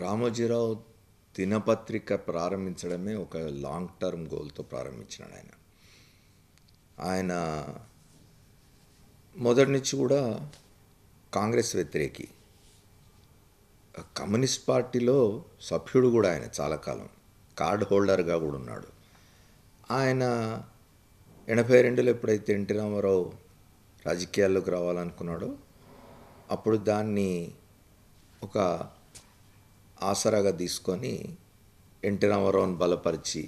రామోజీరావు దినపత్రిక ప్రారంభించడమే ఒక లాంగ్ టర్మ్ గోల్తో ప్రారంభించినాడు ఆయన. ఆయన మొదటి నుంచి కూడా కాంగ్రెస్ వ్యతిరేకి. కమ్యూనిస్ట్ పార్టీలో సభ్యుడు కూడా ఆయన చాలా కాలం, కార్డ్ హోల్డర్గా కూడా ఉన్నాడు. ఆయన 82లో ఎప్పుడైతే ఎన్టీ రామారావు రాజకీయాల్లోకి రావాలనుకున్నాడో అప్పుడు దాన్ని ఒక ఆసరాగా తీసుకొని ఎన్టీ రామారావుని బలపరిచి,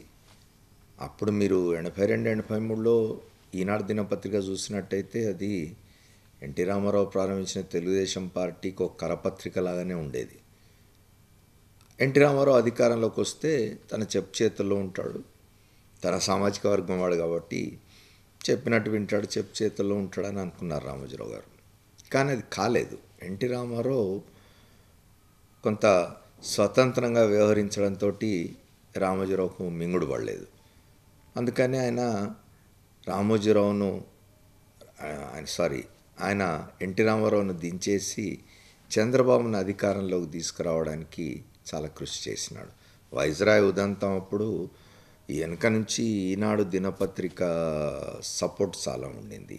అప్పుడు మీరు 82, 83లో ఈనాడు దినపత్రిక చూసినట్టయితే అది ఎన్టీ రామారావు ప్రారంభించిన తెలుగుదేశం పార్టీకి ఒక కరపత్రిక లాగానే ఉండేది. ఎన్టీ రామారావు అధికారంలోకి వస్తే తన చెప్పు చేతుల్లో ఉంటాడు, తన సామాజిక వర్గం వాడు కాబట్టి చెప్పినట్టు వింటాడు, చెప్పు చేతుల్లో ఉంటాడని అనుకున్నారు రామోజీరావు గారు. కానీ అది కాలేదు. ఎన్టీ రామారావు కొంత స్వతంత్రంగా వ్యవహరించడంతో రామోజీరావుకు మింగుడు పడలేదు. అందుకని ఆయన ఎన్టీ రామారావును దించేసి చంద్రబాబును అధికారంలోకి తీసుకురావడానికి చాలా కృషి చేసినాడు. వైస్రాయ్ ఉదంతం అప్పుడు వెనక నుంచి ఈనాడు దినపత్రిక సపోర్ట్ చాలా ఉండింది.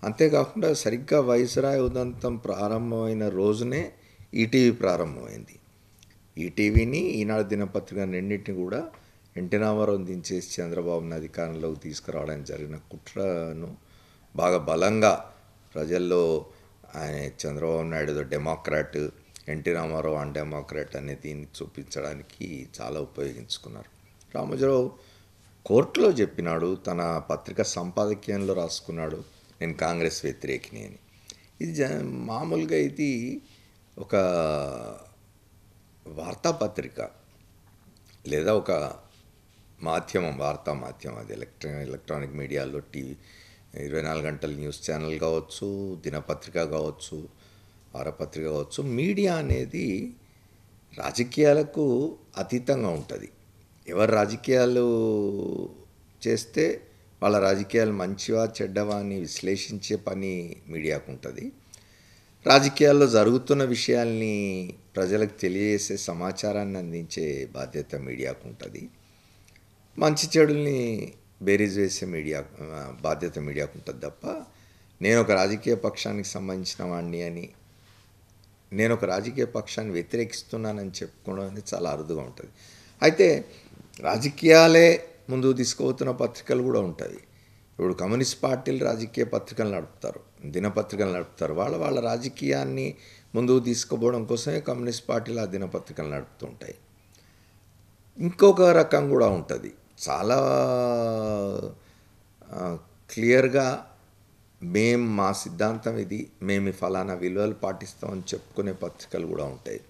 అంతేకాకుండా సరిగ్గా వైస్రాయ్ ఉదంతం ప్రారంభమైన రోజునే ఈటీవీ ప్రారంభమైంది. ఈటీవీని ఈనాడు దినపత్రిక రెండింటిని కూడా ఎన్టీ రామారావుని దించేసి చంద్రబాబుని అధికారంలోకి తీసుకురావడానికి జరిగిన కుట్రను బాగా బలంగా ప్రజల్లో ఆయన చంద్రబాబు నాయుడు డెమోక్రాట్, ఎన్టీ రామారావు అన్డెమోక్రాట్ అనే దీన్ని చూపించడానికి చాలా ఉపయోగించుకున్నారు. రామోజీరావు కోర్టులో చెప్పినాడు, తన పత్రిక సంపాదకీయంలో రాసుకున్నాడు, నేను కాంగ్రెస్ వ్యతిరేకిని అని. ఇది మామూలుగా ఇది ఒక వార్తాపత్రిక లేదా ఒక మాధ్యమం, వార్తా మాధ్యమం. అది ఎలక్ట్రానిక్ మీడియాలో 24 గంటల న్యూస్ ఛానల్ కావచ్చు, దినపత్రిక కావచ్చు, వారపత్రిక కావచ్చు. మీడియా అనేది రాజకీయాలకు అతీతంగా ఉంటుంది. ఎవరు రాజకీయాలు చేస్తే వాళ్ళ రాజకీయాలు మంచివా చెడ్డవా అని విశ్లేషించే పని మీడియాకు ఉంటుంది. రాజకీయాల్లో జరుగుతున్న విషయాల్ని ప్రజలకు తెలియజేసే సమాచారాన్ని అందించే బాధ్యత మీడియాకు ఉంటుంది. మంచి చెడుల్ని బేరీజ్ వేసే బాధ్యత మీడియాకు ఉంటుంది తప్ప నేను ఒక రాజకీయ పక్షానికి సంబంధించిన వాడిని అని, నేను ఒక రాజకీయ పక్షాన్ని వ్యతిరేకిస్తున్నానని చెప్పుకోవడం అనేది చాలా అరుదుగా ఉంటుంది. అయితే రాజకీయాలే ముందుకు తీసుకుపోతున్న పత్రికలు కూడా ఉంటాయి. ఇప్పుడు కమ్యూనిస్ట్ పార్టీలు రాజకీయ పత్రికలు నడుపుతారు, దినపత్రికలు నడుపుతారు. వాళ్ళ రాజకీయాన్ని ముందుకు తీసుకుపోవడం కోసమే కమ్యూనిస్ట్ పార్టీలు ఆ దినపత్రికలు నడుపుతూ ఉంటాయి. ఇంకొక రకం కూడా ఉంటుంది, చాలా క్లియర్గా మా సిద్ధాంతం ఇది, మేము ఫలానా విలువలు పాటిస్తామని చెప్పుకునే పత్రికలు కూడా ఉంటాయి.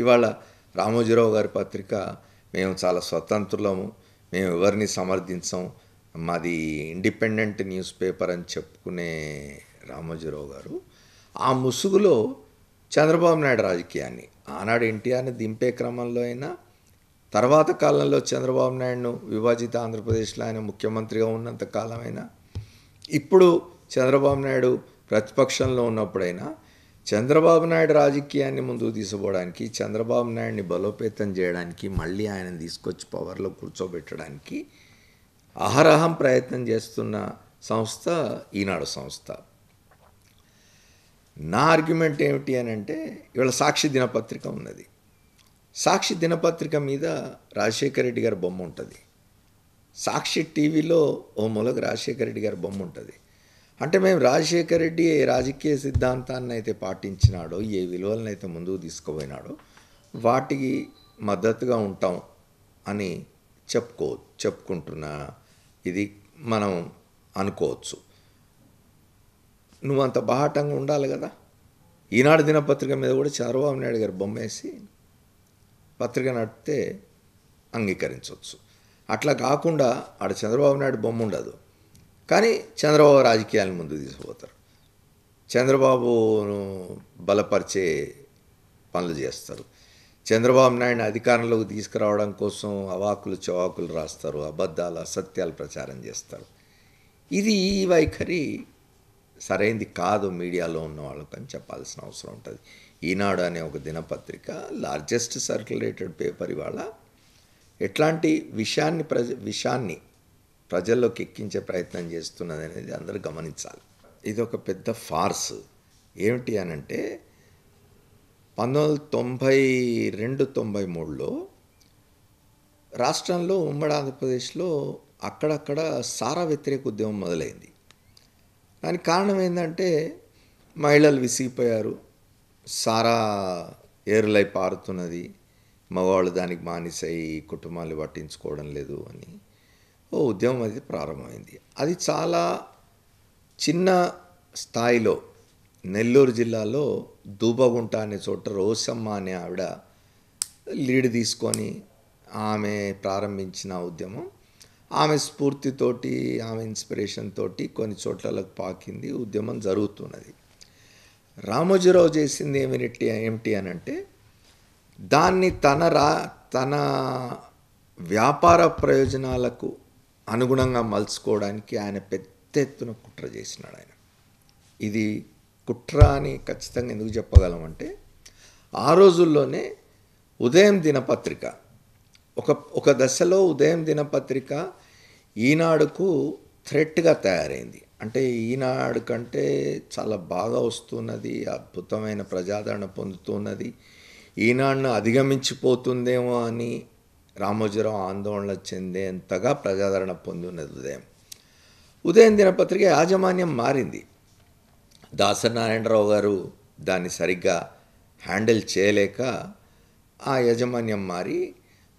ఇవాళ రామోజీరావు గారి పత్రిక, మేము చాలా స్వతంత్రులము, మేము ఎవరిని సమర్థించం, మాది ఇండిపెండెంట్ న్యూస్ పేపర్ అని చెప్పుకునే రామోజీరావు గారు ఆ ముసుగులో చంద్రబాబు నాయుడు రాజకీయాన్ని, ఆనాడు ఎన్టీఆర్ని దింపే క్రమంలో అయినా, తర్వాత కాలంలో చంద్రబాబు నాయుడును విభజిత ఆంధ్రప్రదేశ్లో ఆయన ముఖ్యమంత్రిగా ఉన్నంత కాలమైనా, ఇప్పుడు చంద్రబాబు నాయుడు ప్రతిపక్షంలో ఉన్నప్పుడైనా చంద్రబాబు నాయుడు రాజకీయాన్ని ముందుకు తీసుకోవడానికి, చంద్రబాబు నాయుడిని బలోపేతం చేయడానికి, మళ్ళీ ఆయన తీసుకొచ్చి పవర్లో కూర్చోబెట్టడానికి అహరహం ప్రయత్నం చేస్తున్న సంస్థ ఈనాడు సంస్థ. నా ఆర్గ్యుమెంట్ ఏమిటి అని అంటే, ఇవాళ సాక్షి దినపత్రిక ఉన్నది. సాక్షి దినపత్రిక మీద రాజశేఖర రెడ్డి గారి బొమ్మ ఉంటుంది. సాక్షి టీవీలో ఓ మూలకు రాజశేఖర రెడ్డి గారి బొమ్మ ఉంటుంది. అంటే మేము రాజశేఖర రెడ్డి ఏ రాజకీయ సిద్ధాంతాన్ని అయితే పాటించినాడో, ఏ విలువలను అయితే ముందుకు తీసుకుపోయినాడో వాటికి మద్దతుగా ఉంటాం అని చెప్పుకుంటున్న ఇది మనం అనుకోవచ్చు. నువ్వు అంత బాహాటంగా ఉండాలి కదా. ఈనాడు దినపత్రిక మీద కూడా చంద్రబాబు నాయుడు గారు బొమ్మ వేసి పత్రిక నడిపితే అంగీకరించవచ్చు. అట్లా కాకుండా ఆడ చంద్రబాబు నాయుడు బొమ్మ ఉండదు, కానీ చంద్రబాబు రాజకీయాలను ముందుకు తీసుకుపోతారు, చంద్రబాబును బలపరిచే పనులు చేస్తారు, చంద్రబాబు నాయుడిని అధికారంలోకి తీసుకురావడం కోసం అవాకులు చవాకులు రాస్తారు, అబద్ధాలు అసత్యాలు ప్రచారం చేస్తారు. ఇది ఈ వైఖరి సరైంది కాదు మీడియాలో ఉన్న వాళ్ళకని చెప్పాల్సిన అవసరం ఉంటుంది. ఈనాడు అనే ఒక దినపత్రిక లార్జెస్ట్ సర్క్యులేటెడ్ పేపర్ ఇవాళ ఎట్లాంటి విషయాన్ని ప్రజల్లోకి ఎక్కించే ప్రయత్నం చేస్తున్నది అనేది అందరూ గమనించాలి. ఇది ఒక పెద్ద ఫార్స్. ఏమిటి అనంటే 1992-93లో రాష్ట్రంలో ఉమ్మడి ఆంధ్రప్రదేశ్లో అక్కడక్కడ సారా వ్యతిరేక ఉద్యమం మొదలైంది. దానికి కారణం ఏంటంటే మహిళలు విసిగిపోయారు, సారా ఏరులై పారుతున్నది, మగవాళ్ళు దానికి మానిసై కుటుంబాలు పట్టించుకోవడం లేదు అని ఓ ఉద్యమం అది ప్రారంభమైంది. అది చాలా చిన్న స్థాయిలో నెల్లూరు జిల్లాలో దూబగుంట అనే చోట రోసమ్మ అనే ఆవిడ లీడ్ తీసుకొని ఆమె ప్రారంభించిన ఉద్యమం, ఆమె స్ఫూర్తితోటి ఆమె ఇన్స్పిరేషన్ తోటి కొన్ని చోట్లకు పాకింది, ఉద్యమం జరుగుతున్నది. రామోజీరావు చేసింది ఏమిటి అని అంటే దాన్ని తన వ్యాపార ప్రయోజనాలకు అనుగుణంగా మలుచుకోవడానికి ఆయన పెద్ద ఎత్తున కుట్ర చేసినాడు. ఆయన ఇది కుట్ర అని ఖచ్చితంగా ఎందుకు చెప్పగలమంటే ఆ రోజుల్లోనే ఉదయం దినపత్రిక ఒక దశలో ఉదయం దినపత్రిక ఈనాడుకు థ్రెట్గా తయారైంది. అంటే ఈనాడు కంటే చాలా బాగా వస్తున్నది, అద్భుతమైన ప్రజాదరణ పొందుతున్నది, ఈనాడును అధిగమించిపోతుందేమో అని రామోజీరావు ఆందోళన చెందేంతగా ప్రజాదరణ పొంది ఉన్నది ఉదయం దినపత్రిక యాజమాన్యం మారింది. దాసనారాయణరావు గారు దాన్ని సరిగ్గా హ్యాండిల్ చేయలేక ఆ యాజమాన్యం మారి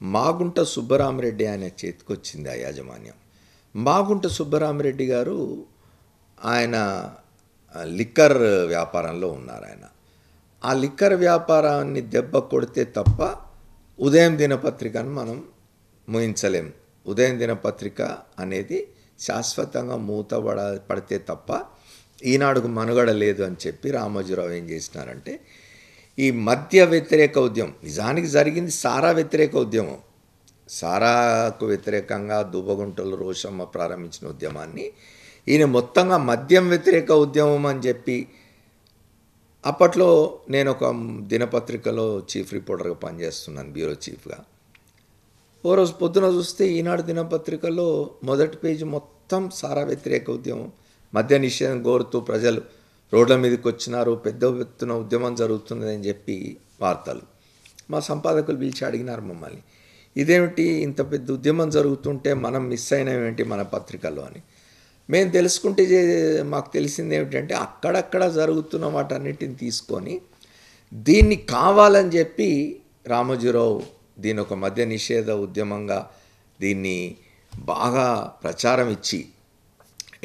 మాగుంట సుబ్బరామరెడ్డి ఆయన చేతికొచ్చింది ఆ యాజమాన్యం. మాగుంట సుబ్బరామరెడ్డి గారు ఆయన లిక్కర్ వ్యాపారంలో ఉన్నారు. ఆ లిక్కర్ వ్యాపారాన్ని దెబ్బ కొడితే తప్ప ఉదయం దినపత్రికను మనం ముయించలేం. ఉదయం దినపత్రిక అనేది శాశ్వతంగా పడితే తప్ప ఈనాడుకు మనుగడ లేదు అని చెప్పి రామోజీరావు ఏం చేసినారంటే ఈ మద్య వ్యతిరేక ఉద్యమం, నిజానికి జరిగింది సారా వ్యతిరేక ఉద్యమం, సారాకు వ్యతిరేకంగా దూబగుంటలో రోషమ్మ ప్రారంభించిన ఉద్యమాన్ని ఈయన మొత్తంగా మద్యం వ్యతిరేక ఉద్యమం అని చెప్పి, అప్పట్లో నేను ఒక దినపత్రికలో చీఫ్ రిపోర్టర్గా పనిచేస్తున్నాను, బ్యూరో చీఫ్గా. ఓ రోజు పొద్దున చూస్తే ఈనాడు దినపత్రికలో మొదటి పేజీ మొత్తం సారా వ్యతిరేక ఉద్యమం, మద్య నిషేధం కోరుతూ ప్రజలు రోడ్ల మీదకి వచ్చినారు, పెద్ద ఎత్తున ఉద్యమం జరుగుతున్నదని చెప్పి వార్తలు. మా సంపాదకులు పిలిచి అడిగినారు మమ్మల్ని, ఇదేమిటి ఇంత పెద్ద ఉద్యమం జరుగుతుంటే మనం మిస్ అయినవేంటి మన పత్రికలో అని. మేము తెలుసుకుంటే మాకు తెలిసింది ఏమిటంటే అక్కడక్కడ జరుగుతున్న వాటన్నిటిని తీసుకొని దీన్ని కావాలని చెప్పి రామోజీరావు దీని ఒక మద్య నిషేధ ఉద్యమంగా దీన్ని బాగా ప్రచారం ఇచ్చి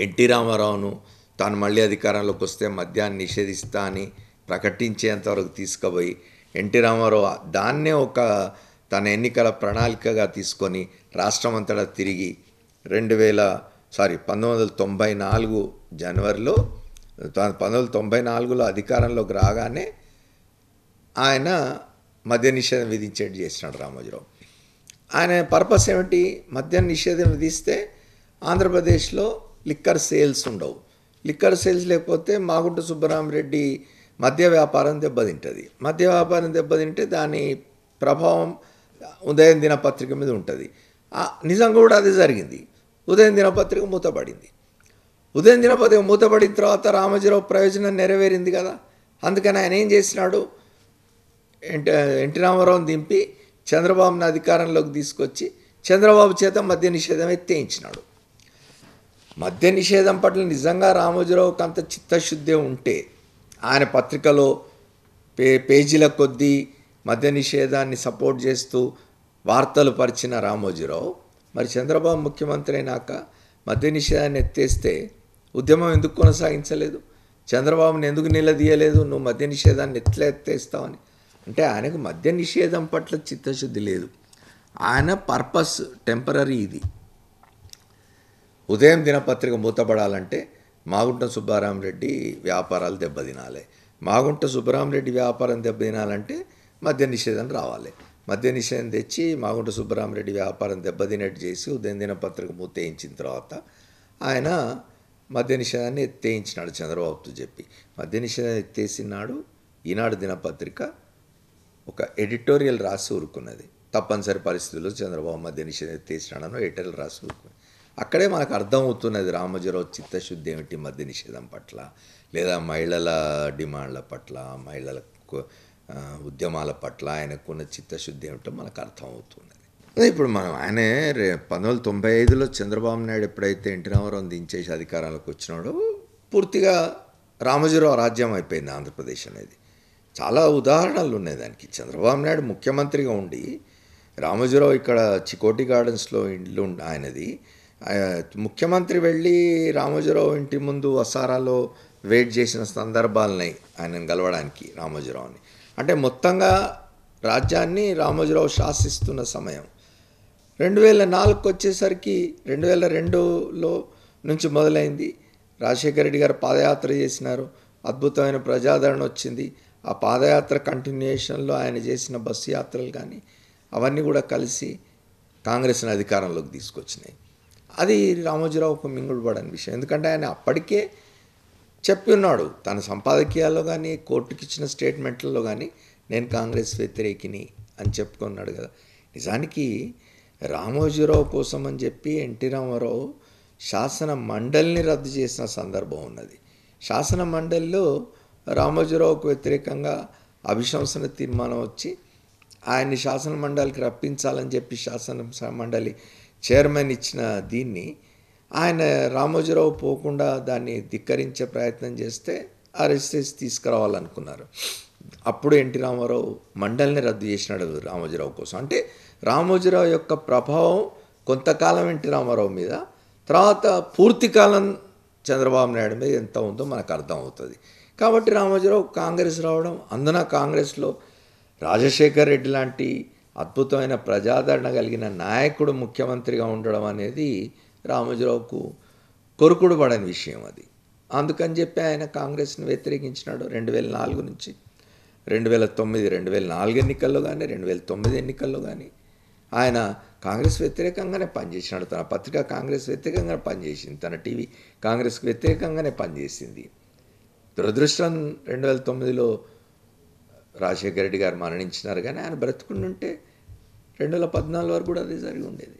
ఎన్టీ రామారావును తాను మళ్ళీ అధికారంలోకి వస్తే మద్యాన్ని నిషేధిస్తా అని ప్రకటించేంతవరకు తీసుకుపోయి ఎన్టీ రామారావు దాన్నే ఒక తన ఎన్నికల ప్రణాళికగా తీసుకొని రాష్ట్రమంతటా తిరిగి 1994 జనవరిలో 1994లో అధికారంలోకి రాగానే ఆయన మద్య నిషేధం విధించేట్టు చేసినాడు రామోజీరావు. ఆయన పర్పస్ ఏమిటి? మద్య నిషేధం విధిస్తే ఆంధ్రప్రదేశ్లో లిక్కర్ సేల్స్ ఉండవు, లిక్కర్ సేల్స్ లేకపోతే మాగుంట సుబ్బరామరెడ్డి మద్య వ్యాపారం దెబ్బతింటుంది, మద్య వ్యాపారం దెబ్బతింటే దాని ప్రభావం ఉదయం దినపత్రిక మీద ఉంటుంది. నిజంగా కూడా అది జరిగింది. ఉదయం దినపత్రిక మూతపడింది. ఉదయం దినపత్రిక మూతపడిన తర్వాత రామోజీరావు ప్రయోజనం నెరవేరింది కదా. అందుకని ఆయన ఏం చేసినాడు, ఎన్టీ రామారావుని దింపి చంద్రబాబుని అధికారంలోకి తీసుకొచ్చి చంద్రబాబు చేత మద్య నిషేధం ఎత్తేయించినాడు. మద్య నిషేధం పట్ల నిజంగా రామోజీరావుకి అంత చిత్తశుద్ధి ఉంటే ఆయన పత్రికలో పేజీల కొద్దీ మద్య నిషేధాన్ని సపోర్ట్ చేస్తూ వార్తలు పరిచిన రామోజీరావు మరి చంద్రబాబు ముఖ్యమంత్రి అయినాక మద్య నిషేధాన్ని ఎత్తేస్తే ఉద్యమం ఎందుకు కొనసాగించలేదు? చంద్రబాబుని ఎందుకు నిలదీయలేదు? నువ్వు మద్య నిషేధాన్ని ఎట్లా ఎత్తేస్తావని. అంటే ఆయనకు మద్య నిషేధం పట్ల చిత్తశుద్ధి లేదు. ఆయన పర్పస్ టెంపరీ. ఇది ఉదయం దినపత్రిక మూతపడాలంటే మాగుంట సుబ్బరామరెడ్డి వ్యాపారాలు దెబ్బతినాలి, మాగుంట సుబ్బరామరెడ్డి వ్యాపారం దెబ్బతినాలంటే మద్య నిషేధం రావాలి. మద్య నిషేధం తెచ్చి మాగుంట సుబ్బరామరెడ్డి వ్యాపారం దెబ్బతినట్టు చేసి ఉదయం దినపత్రిక మూతేయించిన తర్వాత ఆయన మద్య నిషేధాన్ని ఎత్తేయించినాడు చంద్రబాబుతో చెప్పి. మద్య నిషేధాన్ని ఎత్తేసినాడు. ఈనాడు దినపత్రిక ఒక ఎడిటోరియల్ రాసి ఊరుకున్నది. తప్పనిసరి పరిస్థితుల్లో చంద్రబాబు మధ్య నిషేధం తీసినాడనో ఎడిటోరియల్ రాసి ఊరుకున్నది. అక్కడే మనకు అర్థమవుతున్నది రామోజీరావు చిత్తశుద్ధి ఏమిటి మద్య నిషేధం పట్ల, లేదా మహిళల డిమాండ్ల పట్ల, మహిళల ఉద్యమాల పట్ల ఆయనకున్న చిత్తశుద్ధి ఏమిటో మనకు అర్థమవుతున్నది. ఇప్పుడు మనం ఆయన 1995లో చంద్రబాబు నాయుడు ఎప్పుడైతే ఎన్టీ రామారావుని దించేసి అధికారంలోకి వచ్చినాడో పూర్తిగా రామోజీరావు రాజ్యం అయిపోయింది ఆంధ్రప్రదేశ్ అనేది. చాలా ఉదాహరణలు ఉన్నాయి దానికి. చంద్రబాబు నాయుడు ముఖ్యమంత్రిగా ఉండి రామోజీరావు ఇక్కడ చికోటి గార్డెన్స్లో ఇల్లు ఆయనది. ముఖ్యమంత్రి వెళ్ళి రామోజీరావు ఇంటి ముందు వసారాలో వెయిట్ చేసిన సందర్భాలున్నాయి ఆయనను కలవడానికి రామోజీరావుని. అంటే మొత్తంగా రాజ్యాన్ని రామోజీరావు శాసిస్తున్న సమయం. 2004కి వచ్చేసరికి 2002లో నుంచి మొదలైంది. రాజశేఖర రెడ్డి గారు పాదయాత్ర చేసినారు, అద్భుతమైన ప్రజాదరణ వచ్చింది. ఆ పాదయాత్ర కంటిన్యూషన్లో ఆయన చేసిన బస్సు యాత్రలు కానీ అవన్నీ కూడా కలిసి కాంగ్రెస్ని అధికారంలోకి తీసుకొచ్చినాయి. అది రామోజీరావుకు మింగుడు పడని విషయం. ఎందుకంటే ఆయన అప్పటికే చెప్పి ఉన్నాడు తన సంపాదకీయాల్లో కానీ కోర్టుకి ఇచ్చిన స్టేట్మెంట్లలో కానీ నేను కాంగ్రెస్ వ్యతిరేకిని అని చెప్పుకున్నాడు కదా. నిజానికి రామోజీరావు కోసం అని చెప్పి ఎన్టీ రామారావు శాసన మండలిని రద్దు చేసిన సందర్భం ఉన్నది. శాసన మండలిలో రామోజీరావుకు వ్యతిరేకంగా అభిశంసన తీర్మానం వచ్చి ఆయన్ని శాసన మండలికి రప్పించాలని చెప్పి శాసన మండలి చైర్మన్ ఇచ్చిన దీన్ని ఆయన రామోజీరావు పోకుండా దాన్ని ధిక్కరించే ప్రయత్నం చేస్తే అరెస్ట్ చేసి తీసుకురావాలనుకున్నారు. అప్పుడు ఎన్టీ రామారావు మండలిని రద్దు చేసినాడు రామోజీరావు కోసం. అంటే రామోజీరావు యొక్క ప్రభావం కొంతకాలం ఎన్టీ రామారావు మీద, తర్వాత పూర్తి కాలం చంద్రబాబు నాయుడు మీద ఎంత ఉందో మనకు అర్థమవుతుంది. కాబట్టి రామోజీరావు కాంగ్రెస్ రావడం, అందున కాంగ్రెస్లో రాజశేఖర్ రెడ్డి లాంటి అద్భుతమైన ప్రజాదరణ కలిగిన నాయకుడు ముఖ్యమంత్రిగా ఉండడం అనేది రామోజీరావుకు కొరుకుడు పడని విషయం అది. అందుకని చెప్పి ఆయన కాంగ్రెస్ని వ్యతిరేకించినాడు 2004 నుంచి 2009, 2004 ఎన్నికల్లో కానీ 2009 ఎన్నికల్లో కానీ ఆయన కాంగ్రెస్ వ్యతిరేకంగానే పనిచేసినాడు. తన పత్రిక కాంగ్రెస్ వ్యతిరేకంగానే పనిచేసింది, తన టీవీ కాంగ్రెస్కి వ్యతిరేకంగానే పనిచేసింది. దురదృష్టం 2009లో రాజశేఖర రెడ్డి గారు మరణించినారు, కానీ ఆయన బ్రతుకుంటుంటే 2014 వరకు కూడా అదే జరిగి ఉండేది.